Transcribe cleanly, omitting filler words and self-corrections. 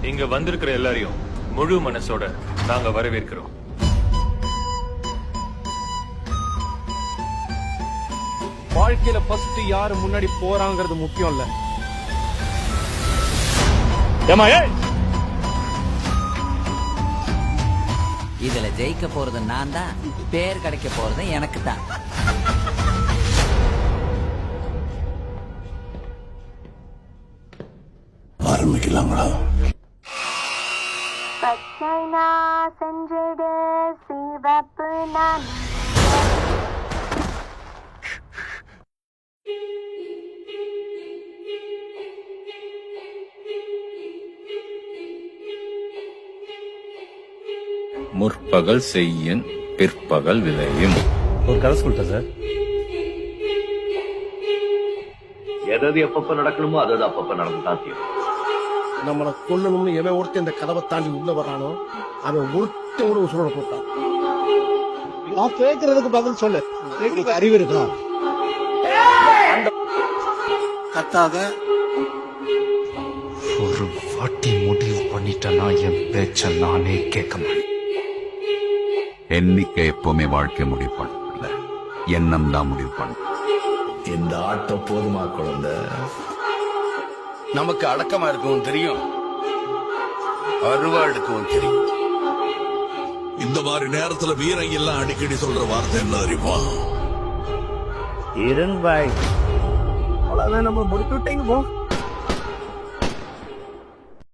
இங்க வந்திருக்கிற எல்லாரையும் முழு மனசோட நாங்க வரவேற்கிறோம். வாழ்க்கையில ஃபர்ஸ்ட் யாரு முன்னாடி போறாங்கிறது முக்கியம் இல்ல. இதுல ஜெயிக்க போறது நான் தான், பேர் கிடைக்க போறது எனக்கு தான். ஆரம்பிக்கலாங்களா? பச்சை நான் செஞ்சிடு சிவப்பு நான். முற்பகல் செய்யின் பிற்பகல் விளையும். ஒரு கதை சொல்லிட்டேன் சார். எதாவது எப்பப்ப நடக்கணுமோ அது அப்பப்ப நடந்துதான் தீரும். நம்மளை கொல்லணும்னு எவன் ஒருத்தன் இந்த கதவை தாண்டி உள்ள வர்றானோ அவன் ஒருத்தன் கூட உசுரோட போட்டான். நான் கேட்கறதுக்கு பதில் சொல்லு. அறிவு இருக்கா? கத்தாத. ஒரு வாட்டி முடிவு பண்ணிட்டேன்னா என் பேச்ச நானே கேட்க மாட்டேன். எண்ணிக்கை எப்பவுமே வாழ்க்கை முடிவு பண்ணல, எண்ணம் தான் முடிவு பண்ணும். இந்த ஆட்டம் போதுமா குழந்தை? நமக்கு அடக்கமா இருக்கவும் தெரியும், அருவா எடுக்கவும் தெரியும். இந்த மாதிரி நேரத்துல வீரங்க எல்லாம் அடிக்கடி சொல்ற வார்த்தை என்ன தெரியுமா? இருங்க பாய், அவ்வளவுதான், நம்ம முடிச்சு விட்டீங்க போ.